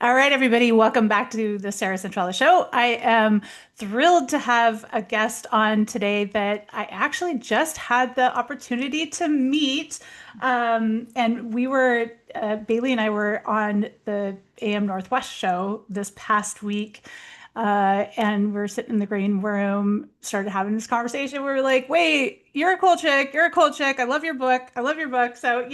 All right, everybody, welcome back to the Sarah Centrella Show. I am thrilled to have a guest on today that I actually just had the opportunity to meet. And Bailey and I were on the AM Northwest show this past week. And we're sitting in the green room, started having this conversation. We were like, wait, you're a cool chick. You're a cool chick. I love your book. I love your book. So,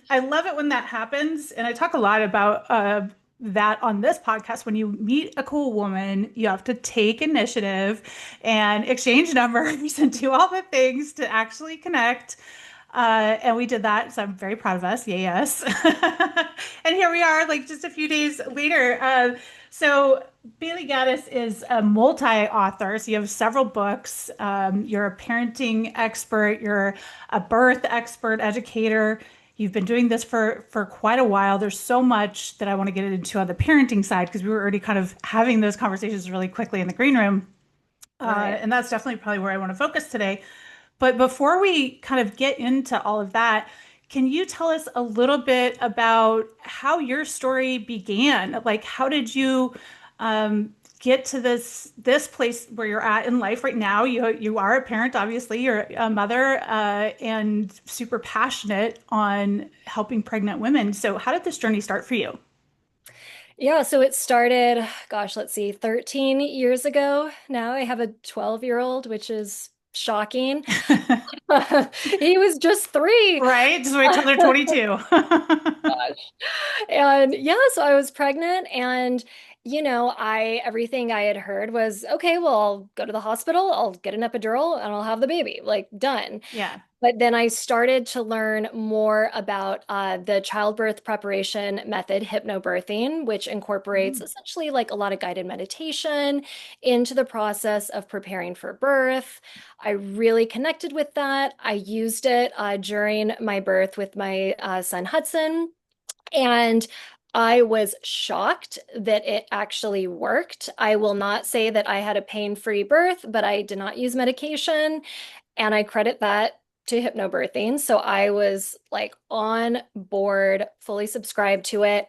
I love it when that happens. And I talk a lot about that on this podcast. When you meet a cool woman, you have to take initiative and exchange numbers and do all the things to actually connect. And we did that, so I'm very proud of us. Yay, yes. And here we are, like just a few days later. So Bailey Gaddis is a multi-author. So you have several books. You're a parenting expert. You're a birth expert, educator. You've been doing this for quite a while. There's so much that I want to get into on the parenting side because we were already kind of having those conversations really quickly in the green room. Right. And that's definitely probably where I want to focus today. But before we kind of get into all of that, can you tell us a little bit about how your story began? Like, how did you get to this place where you're at in life right now? You are a parent, obviously. You're a mother, and super passionate on helping pregnant women. So, how did this journey start for you? Yeah, so it started, gosh, let's see, 13 years ago now. I have a 12-year-old, which is shocking. He was just three. Right? Just wait till they're 22. Gosh. And yeah, so I was pregnant and I everything I had heard was, okay, well, I'll go to the hospital, I'll get an epidural and I'll have the baby, like done. Yeah. But then I started to learn more about the childbirth preparation method, hypnobirthing, which incorporates Mm. essentially like a lot of guided meditation into the process of preparing for birth. I really connected with that. I used it during my birth with my son Hudson. And I was shocked that it actually worked. I will not say that I had a pain-free birth, but I did not use medication. And I credit that to hypnobirthing. So I was like on board, fully subscribed to it.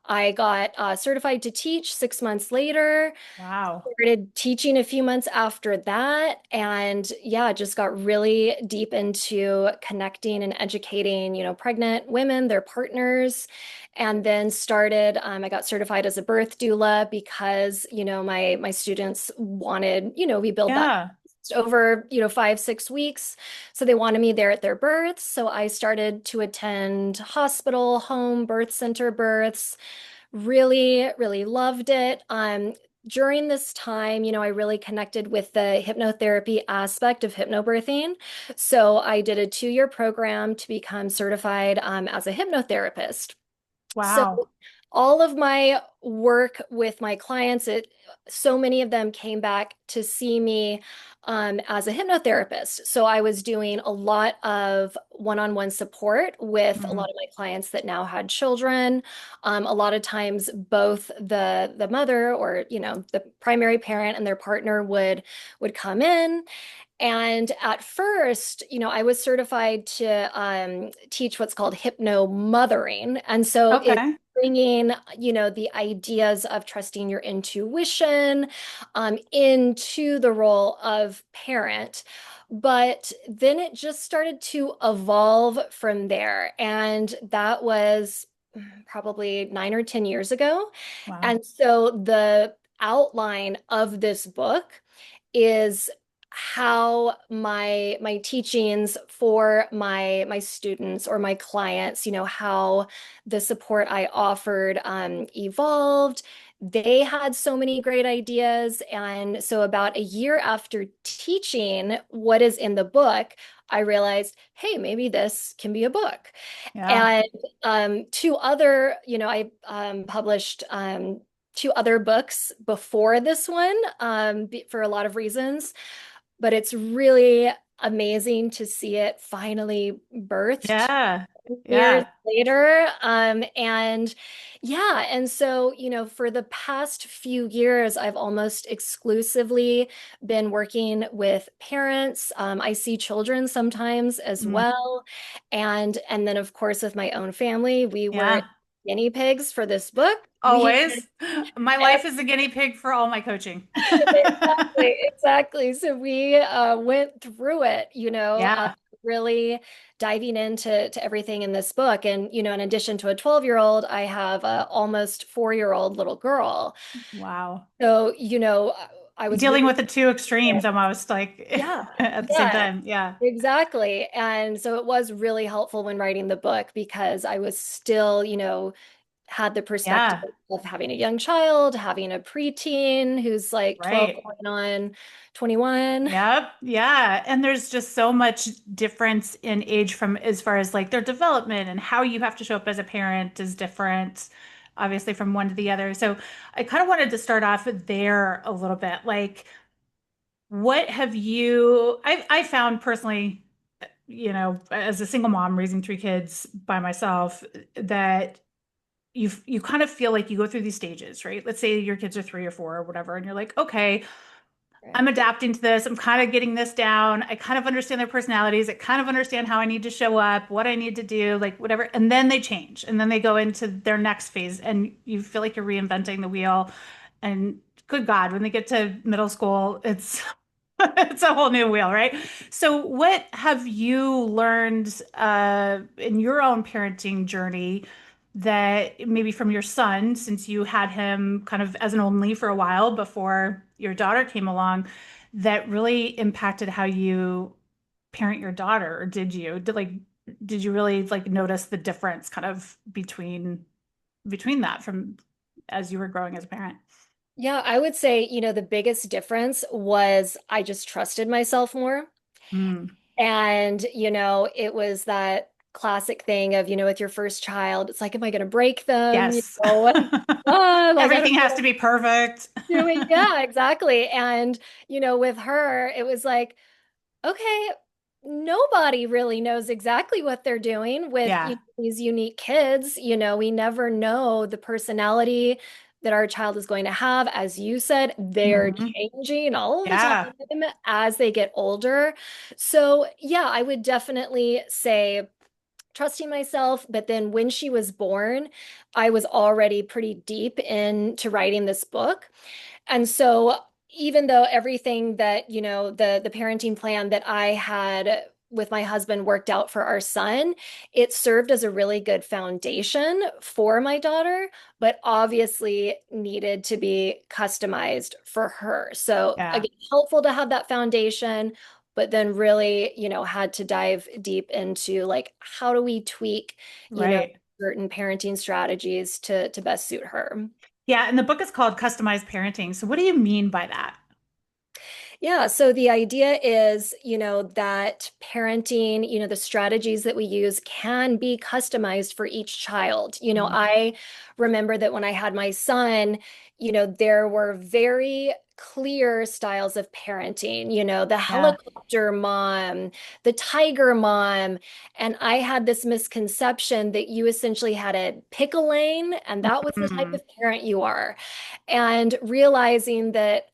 I got certified to teach 6 months later, Wow. started teaching a few months after that. And yeah, just got really deep into connecting and educating, pregnant women, their partners. And then I got certified as a birth doula because, my students wanted, we build that Yeah. over 5, 6 weeks, so they wanted me there at their births. So I started to attend hospital, home birth center births. Really, really loved it. During this time, I really connected with the hypnotherapy aspect of hypnobirthing. So I did a 2-year program to become certified as a hypnotherapist. So Wow. all of my work with my clients, so many of them came back to see me as a hypnotherapist. So I was doing a lot of one-on-one support with a Mm. lot of my clients that now had children. A lot of times, both the mother or the primary parent and their partner would come in. And at first, I was certified to teach what's called hypno mothering. And so it's Okay. bringing, the ideas of trusting your intuition into the role of parent. But then it just started to evolve from there. And that was probably 9 or 10 years ago. Wow. And so the outline of this book is how my teachings for my students or my clients, how the support I offered evolved. They had so many great ideas. And so about a year after teaching what is in the book, I realized, hey, maybe this can be a book. Yeah. And two other, I published two other books before this one for a lot of reasons, but it's really amazing to see it finally birthed Yeah. years Yeah. later. And yeah, and so, for the past few years, I've almost exclusively been working with parents. I see children sometimes as Mm. well. And then of course with my own family, we were Yeah. guinea pigs for this book. We Always. My life is a guinea pig for all my coaching. exactly, exactly. So we went through it, Yeah. really diving into everything in this book. And, in addition to a 12-year-old, I have a almost 4-year-old little girl. Wow. So, I was Dealing really, with the two extremes almost like yeah, at the same yeah, time. Yeah. exactly. And so it was really helpful when writing the book because I was still, had the perspective Yeah. of having a young child, having a preteen who's like 12 Right. going on 21. Yep. Yeah. And there's just so much difference in age from as far as like their development and how you have to show up as a parent is different, obviously, from one to the other. So I kind of wanted to start off there a little bit. Like, what have I found personally, as a single mom raising three kids by myself, that you kind of feel like you go through these stages, right? Let's say your kids are 3 or 4 or whatever, and you're like, okay, Right. I'm adapting to this. I'm kind of getting this down. I kind of understand their personalities. I kind of understand how I need to show up, what I need to do, like whatever. And then they change. And then they go into their next phase and you feel like you're reinventing the wheel. And good God, when they get to middle school, it's it's a whole new wheel, right? So what have you learned in your own parenting journey that maybe from your son, since you had him kind of as an only for a while before your daughter came along, that really impacted how you parent your daughter? Or did you really like notice the difference kind of between that from as you were growing as a parent? Yeah, I would say, the biggest difference was I just trusted myself more. Mm, And, it was that classic thing of, with your first child, it's like, am I going to break them? yes. Like, I don't Everything has know to be perfect. doing. Yeah, exactly. And, with her, it was like, okay, nobody really knows exactly what they're doing with Yeah. these unique kids. We never know the personality that our child is going to have. As you said, they're Hmm. changing all the Yeah. time as they get older. So, yeah, I would definitely say trusting myself. But then when she was born, I was already pretty deep into writing this book. And so even though everything that, the parenting plan that I had with my husband worked out for our son, it served as a really good foundation for my daughter, but obviously needed to be customized for her. So Yeah. again, helpful to have that foundation, but then really, had to dive deep into like how do we tweak, Right. certain parenting strategies to best suit her. Yeah. And the book is called Customized Parenting. So what do you mean by that? Yeah, so the idea is, that parenting, the strategies that we use can be customized for each child. Mm, I remember that when I had my son, there were very clear styles of parenting, the yeah. helicopter mom, the tiger mom. And I had this misconception that you essentially had a pick a lane, and that was the type Mm, of parent you are. And realizing that,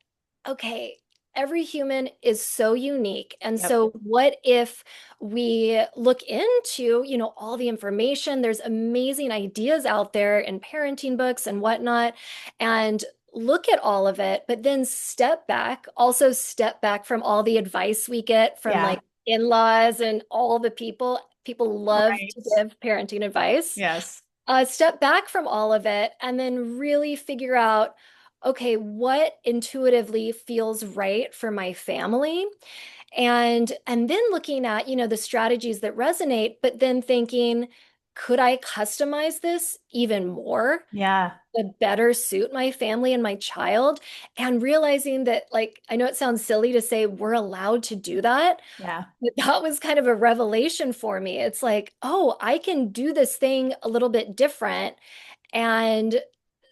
okay, every human is so unique. And yep. so what if we look into, all the information, there's amazing ideas out there in parenting books and whatnot, and look at all of it, but then also step back from all the advice we get from Yeah. like in-laws and all the people. People love Right. to give parenting advice. Yes. Step back from all of it and then really figure out, okay, what intuitively feels right for my family, and then looking at, the strategies that resonate, but then thinking, could I customize this even more Yeah. to better suit my family and my child? And realizing that, like, I know it sounds silly to say we're allowed to do that, Yeah. but that was kind of a revelation for me. It's like, oh, I can do this thing a little bit different, and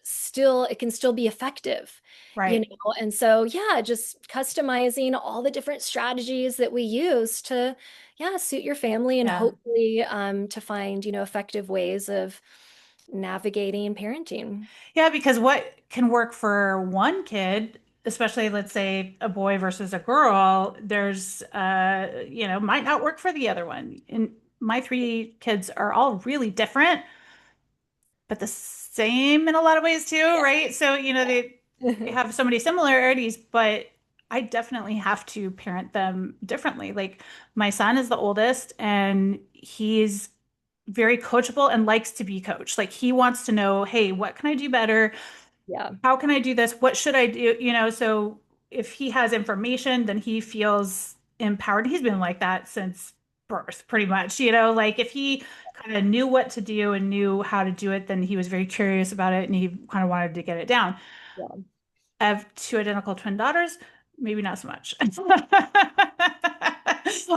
still it can still be effective, Right. and so yeah, just customizing all the different strategies that we use to, yeah, suit your family and Yeah. hopefully to find, effective ways of navigating parenting. Yeah, because what can work for one kid, especially let's say a boy versus a girl, there's might not work for the other one. And my three kids are all really different, but the same in a lot of ways too, right? So, they Yeah. have so many similarities, but I definitely have to parent them differently. Like my son is the oldest and he's very coachable and likes to be coached. Like he wants to know, hey, what can I do better? Yeah. How can I do this? What should I do? So if he has information, then he feels empowered. He's been like that since birth, pretty much. Like if he kind of knew what to do and knew how to do it, then he was very curious about it and he kind of wanted to get it down. Yeah. I have two identical twin daughters, maybe not so much.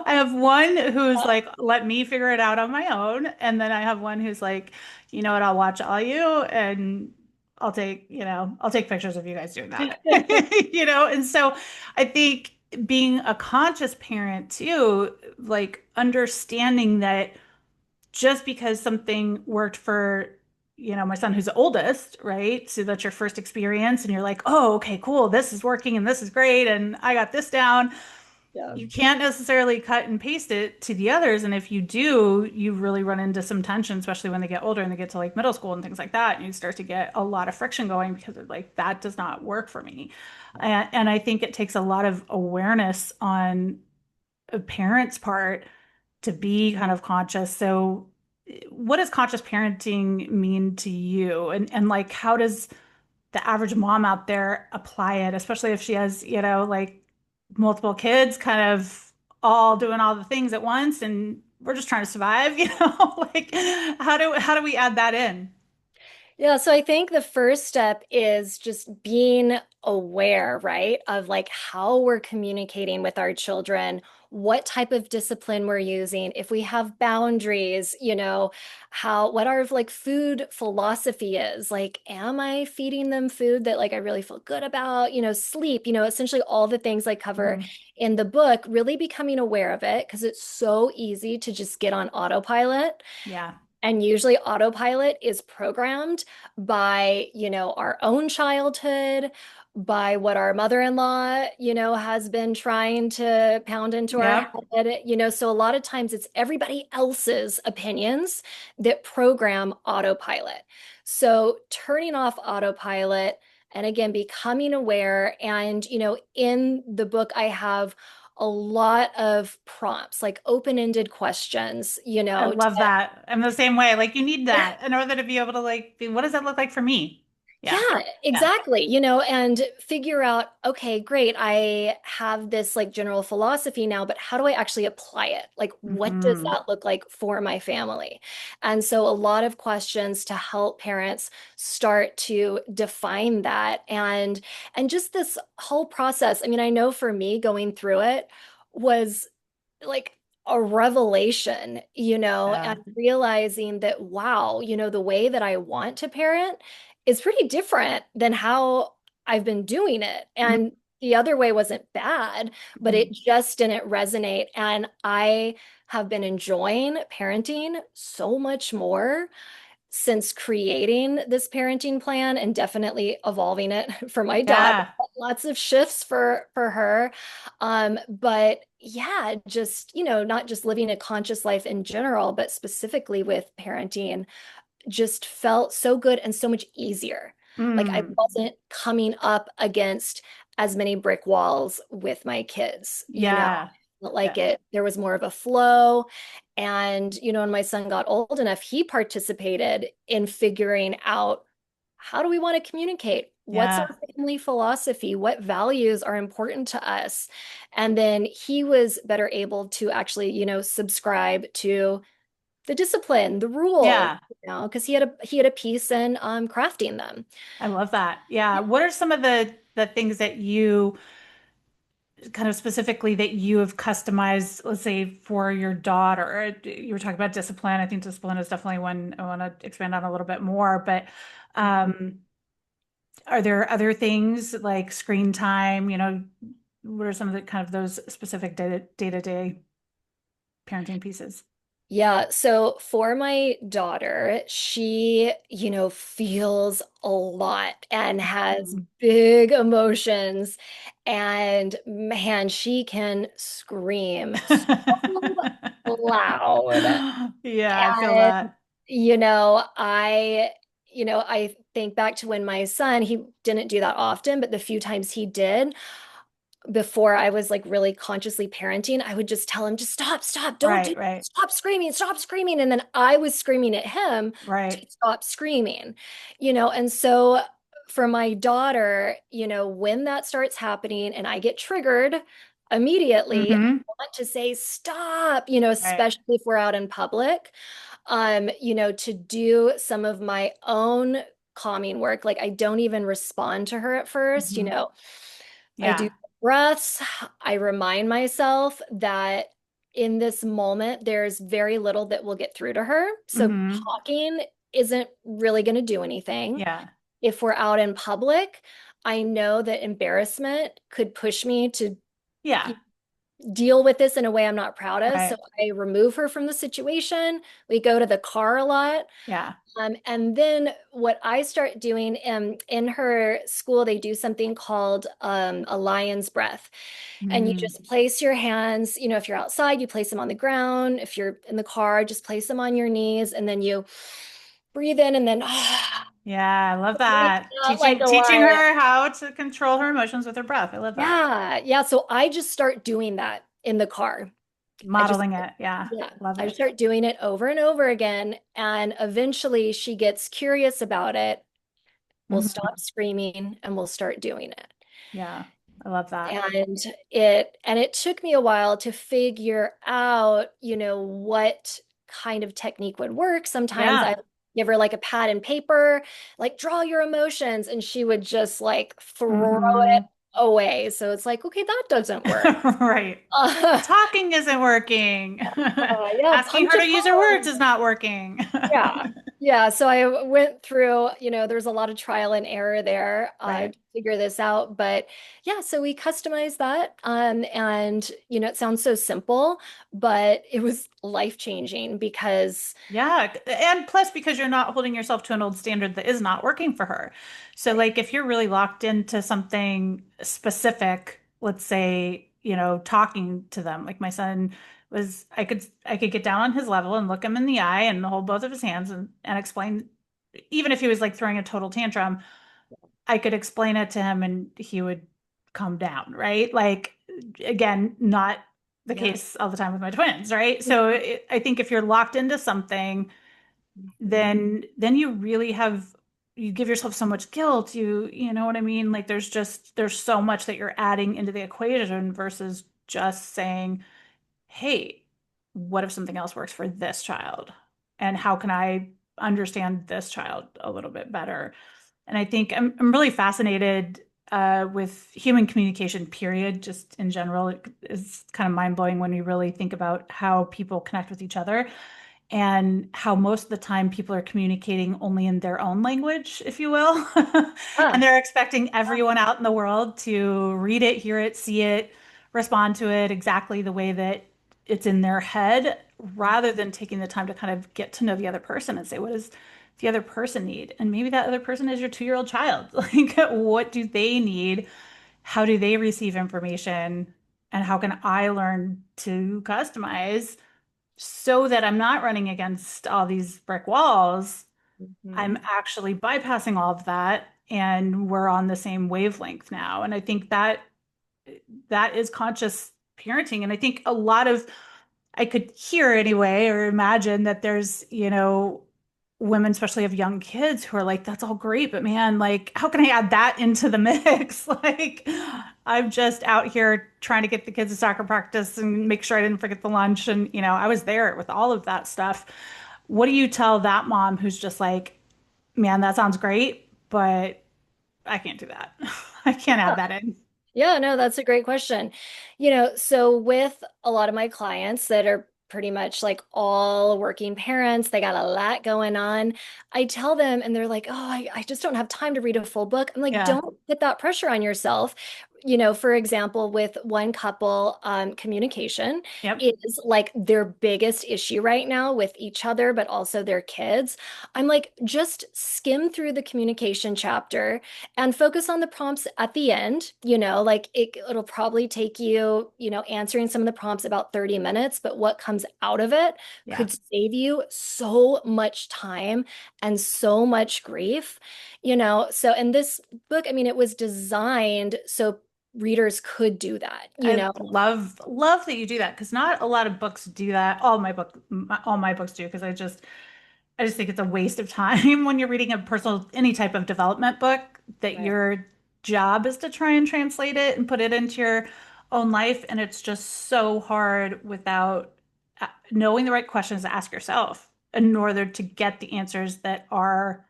I have one who's like, let me figure it out on my own. And then I have one who's like, you know what, I'll watch all you and I'll take pictures of you guys doing that. And so I think being a conscious parent too, like understanding that just because something worked for, my son who's the oldest, right? So that's your first experience, and you're like, oh, okay, cool, this is working and this is great, and I got this down. Yeah. You can't necessarily cut and paste it to the others. And if you do, you really run into some tension, especially when they get older and they get to like middle school and things like that. And you start to get a lot of friction going because of like, that does not work for me. And I think it takes a lot of awareness on a parent's part to be kind of conscious. So, what does conscious parenting mean to you? And like, how does the average mom out there apply it, especially if she has, like multiple kids kind of all doing all the things at once and we're just trying to survive, like how do we add that in? Yeah, so I think the first step is just being aware, right, of like how we're communicating with our children, what type of discipline we're using, if we have boundaries, what our like food philosophy is. Like, am I feeding them food that like I really feel good about? Sleep, essentially all the things I cover Mhm. in the book, really becoming aware of it because it's so easy to just get on autopilot. Yeah. And usually autopilot is programmed by, our own childhood, by what our mother-in-law, has been trying to pound into our Yep. head, so a lot of times it's everybody else's opinions that program autopilot. So turning off autopilot and again, becoming aware. And, in the book, I have a lot of prompts, like open-ended questions, I love that. I'm the same way. Like you need that in order to be able to like be, what does that look like for me? Yeah. Yeah, Yeah. exactly. And figure out, okay, great. I have this like general philosophy now, but how do I actually apply it? Like, what does Hmm. that look like for my family? And so a lot of questions to help parents start to define that and just this whole process. I mean, I know for me going through it was like a revelation, Yeah. and realizing that, wow, the way that I want to parent is pretty different than how I've been doing it. And the other way wasn't bad, but it Mhm. just didn't resonate. And I have been enjoying parenting so much more since creating this parenting plan and definitely evolving it for my daughter. Yeah. Lots of shifts for her. But yeah, just, not just living a conscious life in general, but specifically with parenting just felt so good and so much easier. Like I Mm. wasn't coming up against as many brick walls with my kids, Yeah. Felt like Yeah. there was more of a flow. And, when my son got old enough, he participated in figuring out how do we want to communicate? What's our Yeah. family philosophy? What values are important to us? And then he was better able to actually, subscribe to the discipline, the rules, Yeah. because he had a piece in crafting them. I love that. Yeah. What are some of the things that you kind of specifically that you have customized, let's say for your daughter? You were talking about discipline. I think discipline is definitely one I want to expand on a little bit more, but um, are there other things like screen time? What are some of the kind of those specific day-to-day parenting pieces? Yeah, so for my daughter, she, feels a lot and has Mhm. big emotions. And man, she can scream so loud. Yeah, I feel And, that. I, I think back to when my son, he didn't do that often, but the few times he did, before I was like really consciously parenting, I would just tell him, just stop, stop, don't do, Right, right, stop screaming, stop screaming. And then I was screaming at him to right. stop screaming, and so for my daughter, when that starts happening and I get triggered immediately, I Mm-hmm. want to say stop, Right. especially if we're out in public, to do some of my own calming work. Like I don't even respond to her at first, Mm-hmm. I do Yeah. breaths. I remind myself that in this moment, there's very little that will get through to her. So Mm-hmm. talking isn't really going to do anything. Yeah. If we're out in public, I know that embarrassment could push me to Yeah. deal with this in a way I'm not proud of. So Right. I remove her from the situation. We go to the car a lot. Yeah. And then what I start doing in her school, they do something called a lion's breath. And you Mm. just place your hands, if you're outside, you place them on the ground. If you're in the car, just place them on your knees. And then you breathe in and then Yeah, I love breathe that. out like Teaching a teaching lion. her how to control her emotions with her breath. I love that. Yeah. Yeah. So I just start doing that in the car. I just, Modeling it. Yeah. yeah, Love I it. start doing it over and over again. And eventually she gets curious about it. We'll Hmm. stop screaming and we'll start doing it. Yeah. I love that. And it took me a while to figure out, what kind of technique would work. Sometimes I Yeah. give her like a pad and paper, like draw your emotions, and she would just like throw it Hmm. away. So it's like, okay, that doesn't work. Right. Uh, Talking isn't working. yeah, Asking punch her a to use her words card. is not working. Yeah. Yeah. So I went through, there's a lot of trial and error there Right. to figure this out. But yeah, so we customized that. And, it sounds so simple, but it was life-changing because, Yeah, and plus because you're not holding yourself to an old standard that is not working for her. So right. like if you're really locked into something specific, let's say, talking to them, like my son was I could get down on his level and look him in the eye and hold both of his hands and explain, even if he was like throwing a total tantrum, I could explain it to him and he would calm down, right? Like, again, not the Yeah. case all the time with my twins, right? So I think if you're locked into something, then you really you give yourself so much guilt. You know what I mean? Like there's so much that you're adding into the equation versus just saying, hey, what if something else works for this child? And how can I understand this child a little bit better? And I think I'm really fascinated with human communication, period, just in general. It is kind of mind blowing when you really think about how people connect with each other and how most of the time people are communicating only in their own language, if you will. And Ah, they're expecting everyone out in the world to read it, hear it, see it, respond to it exactly the way that it's in their head, rather than taking the time to kind of get to know the other person and say, what does the other person need? And maybe that other person is your 2-year-old child. Like, what do they need? How do they receive information? And how can I learn to customize so that I'm not running against all these brick walls? I'm mhm. actually bypassing all of that and we're on the same wavelength now. And I think that is conscious parenting. And I think a lot of I could hear anyway or imagine that there's, women, especially of young kids, who are like, that's all great, but man, like, how can I add that into the mix? Like, I'm just out here trying to get the kids to soccer practice and make sure I didn't forget the lunch. And, I was there with all of that stuff. What do you tell that mom who's just like, man, that sounds great, but I can't do that. I can't add that in. Yeah, no, that's a great question. So with a lot of my clients that are pretty much like all working parents, they got a lot going on. I tell them, and they're like, oh, I just don't have time to read a full book. I'm like, Yeah. don't put that pressure on yourself. for example, with one couple, communication Yep. is like their biggest issue right now with each other, but also their kids. I'm like, just skim through the communication chapter and focus on the prompts at the end. Like it'll probably take you, answering some of the prompts about 30 minutes, but what comes out of it Yeah. could save you so much time and so much grief. So in this book, I mean, it was designed so readers could do that, I love that you do that because not a lot of books do that. All my books do because I just think it's a waste of time when you're reading a personal any type of development book that Right. your job is to try and translate it and put it into your own life, and it's just so hard without knowing the right questions to ask yourself in order to get the answers that are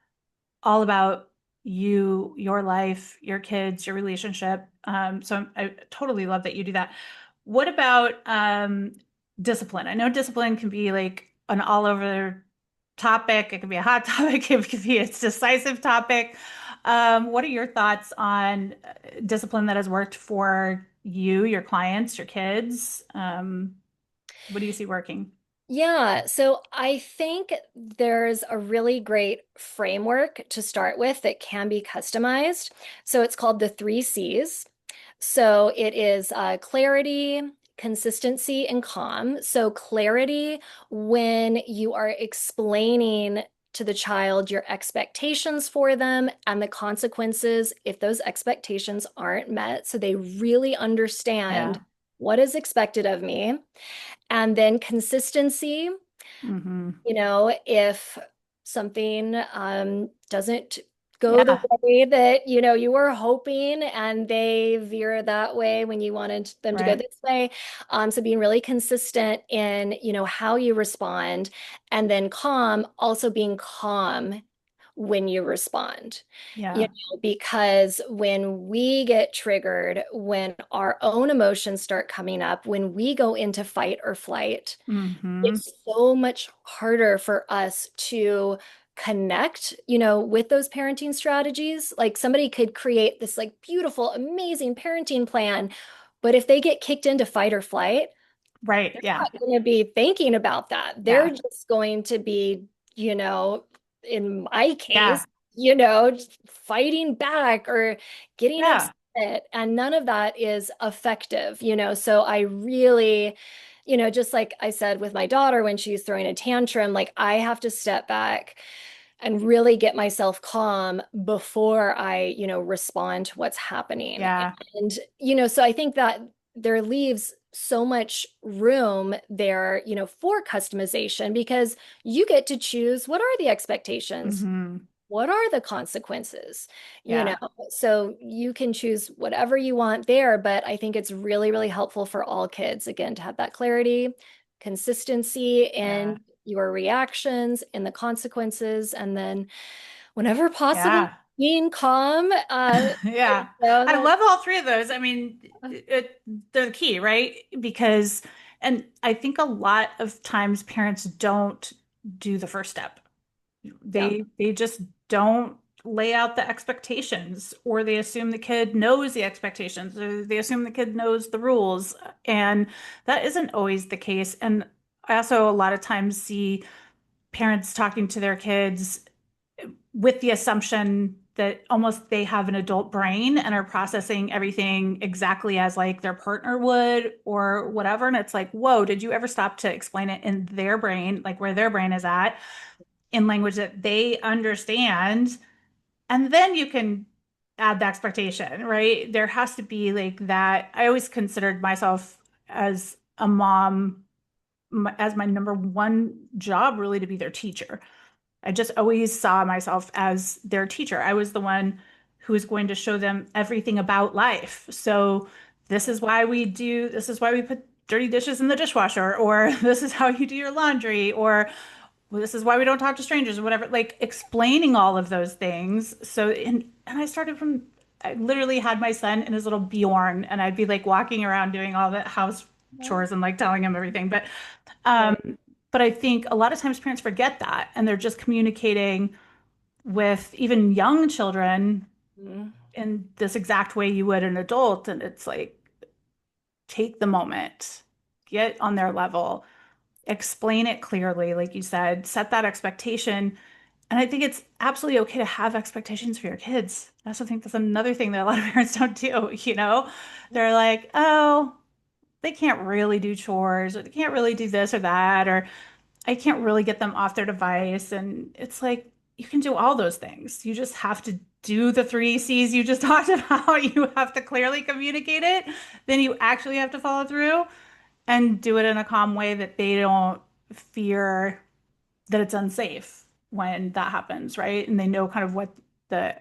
all about you, your life, your kids, your relationship. I totally love that you do that. What about discipline? I know discipline can be like an all over topic. It can be a hot topic. It could be a decisive topic. What are your thoughts on discipline that has worked for you, your clients, your kids? What do you see working? Yeah, so I think there's a really great framework to start with that can be customized. So it's called the three C's. So it is clarity, consistency, and calm. So clarity, when you are explaining to the child your expectations for them and the consequences if those expectations aren't met. So they really understand Yeah. what is expected of me. And then consistency, Hmm. if something doesn't go the Yeah. way that, you were hoping and they veer that way when you wanted them to go Right. this way. So being really consistent in, how you respond, and then calm, also being calm when you respond. Yeah. Because when we get triggered, when our own emotions start coming up, when we go into fight or flight, Hmm. it's so much harder for us to connect, with those parenting strategies. Like somebody could create this like beautiful, amazing parenting plan, but if they get kicked into fight or flight, Right. they're Yeah. not going to be thinking about that. They're Yeah. just going to be, in my Yeah. case, just fighting back or getting Yeah. upset. And none of that is effective, So I really, just like I said with my daughter when she's throwing a tantrum, like I have to step back and really get myself calm before I, respond to what's happening. Yeah. And, so I think that there leaves so much room there, for customization because you get to choose what are the expectations? Hmm. What are the consequences? You know, Yeah. so you can choose whatever you want there, but I think it's really, really helpful for all kids, again, to have that clarity, consistency Yeah. in your reactions and the consequences, and then whenever possible, Yeah. being calm. Yeah. I That love all three of those. I mean, they're the key, right? Because, and I think a lot of times parents don't do the first step. yeah. They just don't lay out the expectations, or they assume the kid knows the expectations, or they assume the kid knows the rules, and that isn't always the case. And I also a lot of times see parents talking to their kids with the assumption that almost they have an adult brain and are processing everything exactly as like their partner would or whatever. And it's like, whoa, did you ever stop to explain it in their brain, like where their brain is at, in language that they understand? And then you can add the expectation, right? There has to be like that. I always considered myself as a mom, as my number one job, really to be their teacher. I just always saw myself as their teacher. I was the one who was going to show them everything about life. So this is why we put dirty dishes in the dishwasher, or this is how you do your laundry, or well, this is why we don't talk to strangers, or whatever, like explaining all of those things. So, and I started from, I literally had my son in his little Bjorn, and I'd be like walking around doing all the house chores and like telling him everything. Right. But I think a lot of times parents forget that and they're just communicating with even young children Mhm. in this exact way you would an adult. And it's like, take the moment, get on their level, explain it clearly, like you said, set that expectation. And I think it's absolutely okay to have expectations for your kids. I also think that's another thing that a lot of parents don't do, you know? They're like, oh, they can't really do chores, or they can't really do this or that, or I can't really get them off their device. And it's like, you can do all those things. You just have to do the three C's you just talked about. You have to clearly communicate it. Then you actually have to follow through and do it in a calm way that they don't fear that it's unsafe when that happens, right? And they know kind of what the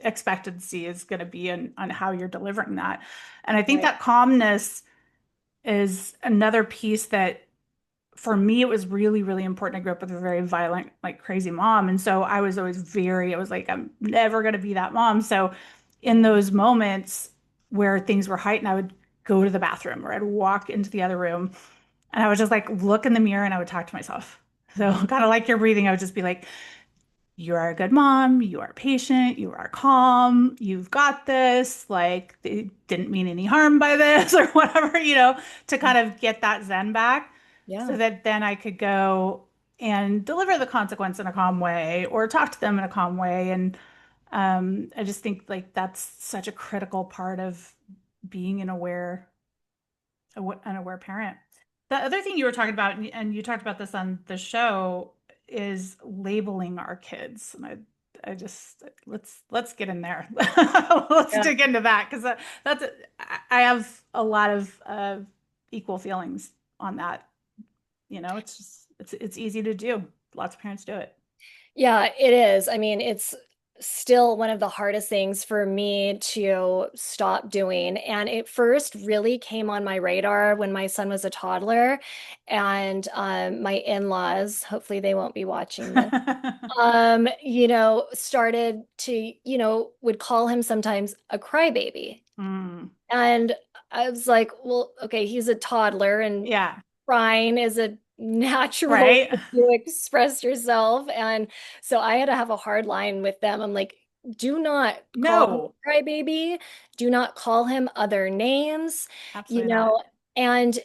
expectancy is going to be on how you're delivering that. And I think Right. that calmness is another piece that for me it was really, really important. I grew up with a very violent, like crazy mom. And so I was always I was like, I'm never going to be that mom. So in those moments where things were heightened, I would go to the bathroom or I'd walk into the other room and I would just like look in the mirror and I would talk to myself. So Mhm. kind of like your breathing, I would just be like, you are a good mom, you are patient, you are calm, you've got this, like they didn't mean any harm by this or whatever, to kind of get that zen back so Yeah. that then I could go and deliver the consequence in a calm way or talk to them in a calm way. And I just think like that's such a critical part of being an aware parent. The other thing you were talking about, and you talked about this on the show, is labeling our kids. And I just let's get in there. Let's Yeah. dig into that because that's I have a lot of equal feelings on that. It's just it's easy to do. Lots of parents do it. Yeah, it is. I mean, it's still one of the hardest things for me to stop doing. And it first really came on my radar when my son was a toddler and my in-laws, hopefully they won't be watching this, started to, would call him sometimes a crybaby. Mm, And I was like, well, okay, he's a toddler and yeah, crying is a natural right. way to express yourself. And so I had to have a hard line with them. I'm like, do not call him No, crybaby. Do not call him other names, you absolutely not. know. And,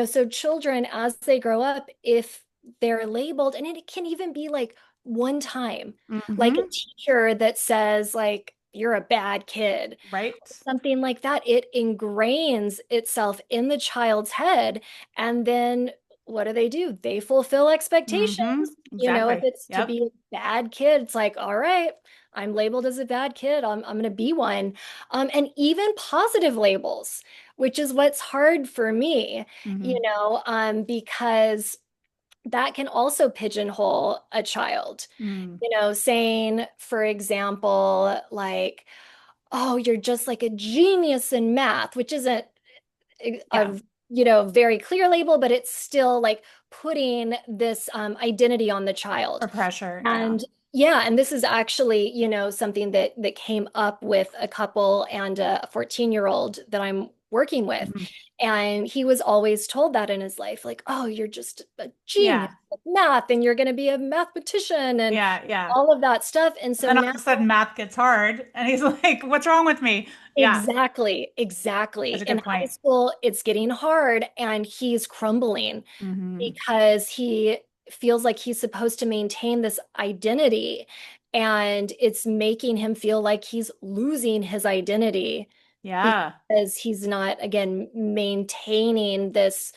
so children, as they grow up, if they're labeled, and it can even be like one time, like a Hmm. teacher that says, like, you're a bad kid Right. something like that, it ingrains itself in the child's head. And then what do? They fulfill expectations. Hmm. If Exactly. it's to Yep. be a bad kid, it's like, all right, I'm labeled as a bad kid. I'm going to be one. And even positive labels, which is what's hard for me, Hmm. because that can also pigeonhole a child. Mm. Saying, for example, like, oh, you're just like a genius in math, which isn't Yeah. a very clear label, but it's still like putting this identity on the child. Or pressure. Yeah. And yeah, and this is actually, something that came up with a couple and a 14-year-old that I'm working with. Mhm. And he was always told that in his life, like, oh, you're just a genius Yeah. at math and you're going to be a mathematician and Yeah. Yeah. all of that stuff. And And so then all now of a sudden math gets hard and he's like, what's wrong with me? Yeah. exactly, Such exactly. a In good high point. school, it's getting hard and he's crumbling Hmm. because he feels like he's supposed to maintain this identity and it's making him feel like he's losing his identity Yeah. because he's not, again, maintaining this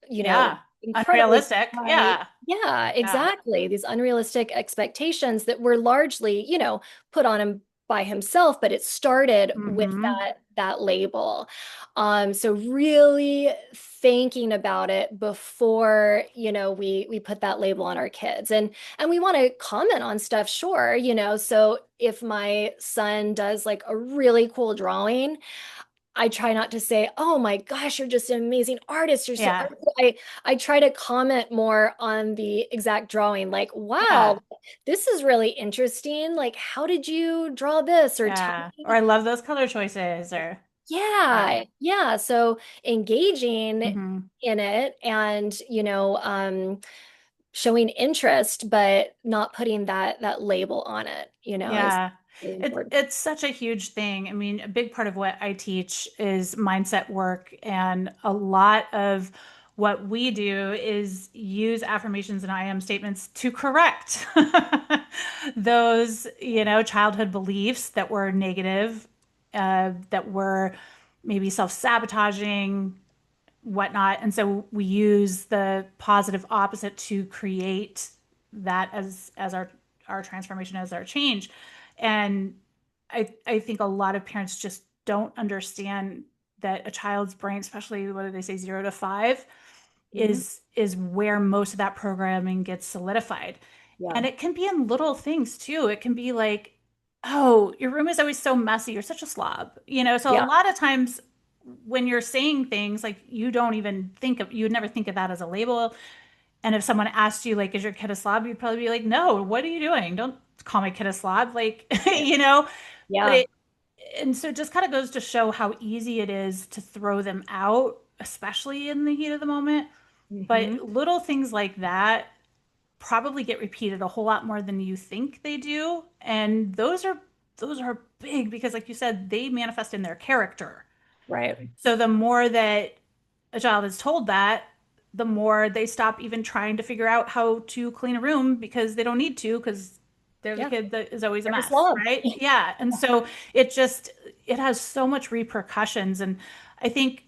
Yeah. incredibly Unrealistic. high. Yeah. Yeah, Yeah. exactly. These unrealistic expectations that were largely, put on him by himself, but it started with Hmm. that label. So really thinking about it before, we put that label on our kids. And we want to comment on stuff, sure, so if my son does like a really cool drawing, I try not to say, "Oh my gosh, you're just an amazing artist. You're so Yeah. artistic." I try to comment more on the exact drawing, like, Yeah. "Wow, this is really interesting. Like, how did you draw this?" Or tell Yeah. Or me, I love those color choices or yeah. yeah, yeah. So engaging Hmm. in it and, showing interest, but not putting that label on it, is Yeah, really it's important. it's such a huge thing. I mean, a big part of what I teach is mindset work, and a lot of what we do is use affirmations and I am statements to correct those, childhood beliefs that were negative, that were maybe self-sabotaging, whatnot. And so we use the positive opposite to create that as our transformation, as our change. And I think a lot of parents just don't understand that a child's brain, especially whether they say 0 to 5, Mhm. is where most of that programming gets solidified. Yeah. And it can be in little things too. It can be like, oh, your room is always so messy. You're such a slob. So a Yeah. lot of times when you're saying things like you would never think of that as a label. And if someone asked you, like, is your kid a slob? You'd probably be like, no, what are you doing? Don't call my kid a slob. Like, Right. but Yeah. and so it just kind of goes to show how easy it is to throw them out, especially in the heat of the moment. Hmm. But little things like that probably get repeated a whole lot more than you think they do. And those are big because like you said, they manifest in their character. Right. So the more that a child is told that, the more they stop even trying to figure out how to clean a room because they don't need to because they're the Yeah. kid that is always a They're a mess, slob. right? Yeah. And so it has so much repercussions. And I think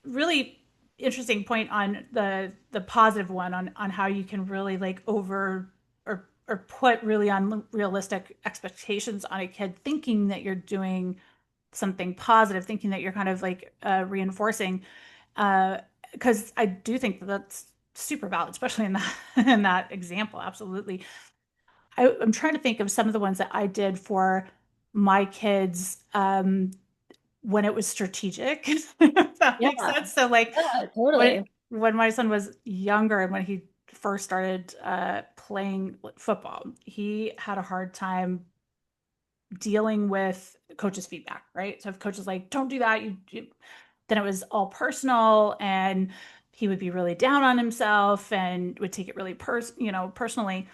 really interesting point on the positive one on how you can really like over or put really unrealistic expectations on a kid thinking that you're doing something positive, thinking that you're kind of like reinforcing. Because I do think that that's super valid, especially in that in that example. Absolutely. I'm trying to think of some of the ones that I did for my kids when it was strategic, if that Yeah. makes sense. So like Yeah, when totally. when my son was younger and when he first started playing football, he had a hard time dealing with coaches' feedback, right? So if coach is like, "Don't do that," then it was all personal, and he would be really down on himself and would take it really personally.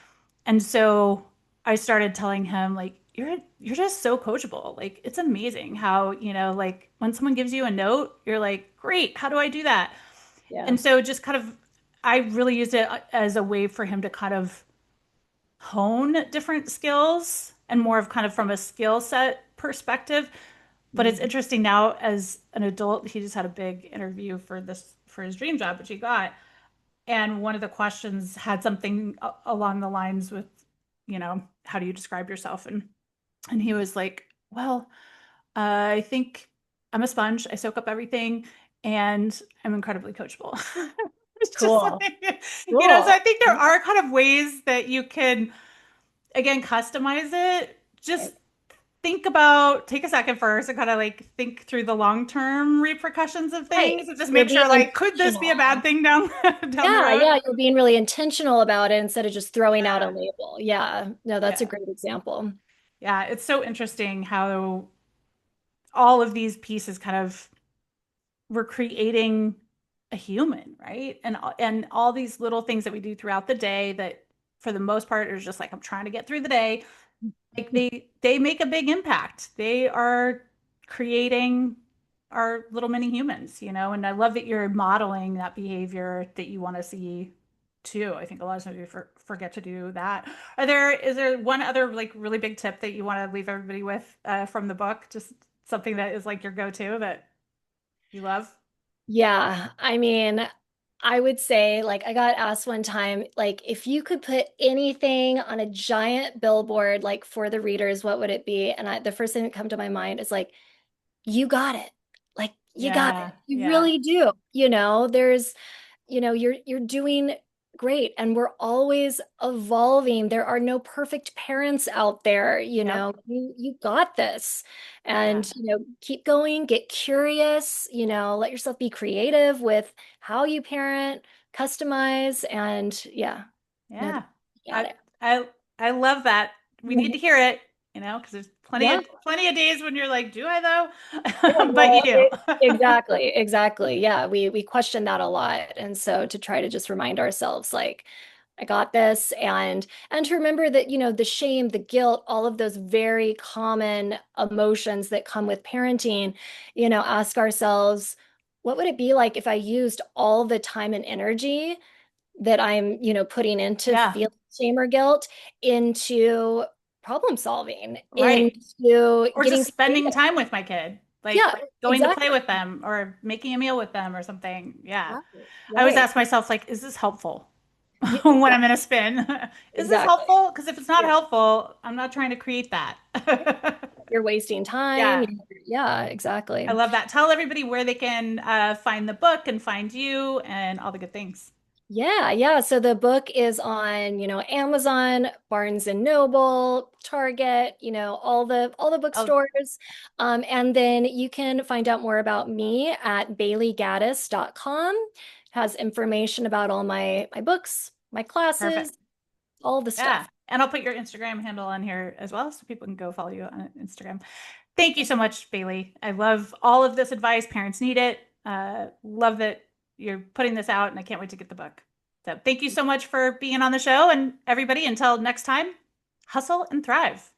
And so I started telling him like, "You're just so coachable. Like it's amazing how like when someone gives you a note, you're like, great. How do I do that?" Yeah. And so just kind of, I really used it as a way for him to kind of hone different skills and more of kind of from a skill set perspective. But it's Mhm. interesting now as an adult, he just had a big interview for his dream job, which he got. And one of the questions had something along the lines with, how do you describe yourself? And he was like, well, I think I'm a sponge. I soak up everything and I'm incredibly coachable. It's just Cool. like, so I Cool. think there are kind of ways that you can again customize it. Just Right. take a second first and kind of like think through the long-term repercussions of Right. things and just You're make being sure like could this be a bad intentional. thing down the Yeah, road. yeah, you're being really intentional about it instead of just throwing out a Yeah, label. Yeah. No, that's a yeah, great example. yeah, it's so interesting how all of these pieces kind of we're creating a human, right? And all these little things that we do throughout the day that for the most part is just like I'm trying to get through the day. Like they make a big impact. They are creating our little mini humans, and I love that you're modeling that behavior that you want to see too. I think a lot of times we forget to do that. Is there one other like really big tip that you want to leave everybody with from the book? Just something that is like your go-to that you love? Yeah, I mean, I would say, like, I got asked one time, like, if you could put anything on a giant billboard, like, for the readers, what would it be? And the first thing that come to my mind is like, you got it. Like, you got it. Yeah, You yeah, really do. You're doing great, and we're always evolving. There are no perfect parents out there. yep, You got this. yeah, And keep going, get curious, let yourself be creative with how you parent, customize, and yeah, no, yeah. you got I it. I I love that. We need to hear it, because there's plenty Yeah. of plenty of days when you're like, do I Yeah, though? But you well, do. exactly, exactly. Yeah, we question that a lot. And so to try to just remind ourselves, like, I got this. And to remember that, the shame, the guilt, all of those very common emotions that come with parenting, ask ourselves, what would it be like if I used all the time and energy that I'm, putting into Yeah, feeling shame or guilt into problem solving, right. into Or getting just spending creative. time with my kid, like Yeah, going to play exactly. with them or making a meal with them or something. Yeah. Exactly. I always Right. ask myself, like, is this helpful when Yeah, I'm in a spin? Is this exactly. helpful? Because if it's not Yeah. helpful, I'm not trying to create that. You're wasting time. Yeah. Yeah, I exactly. love that. Tell everybody where they can find the book and find you and all the good things. Yeah, yeah. So the book is on, Amazon, Barnes and Noble, Target, all the Oh, bookstores. And then you can find out more about me at baileygaddis.com. It has information about all my books, my classes, perfect. all the Yeah. stuff. And I'll put your Instagram handle on here as well so people can go follow you on Instagram. Thank you so much, Bailey. I love all of this advice. Parents need it. Love that you're putting this out, and I can't wait to get the book. So, thank you so much for being on the show. And everybody, until next time, hustle and thrive.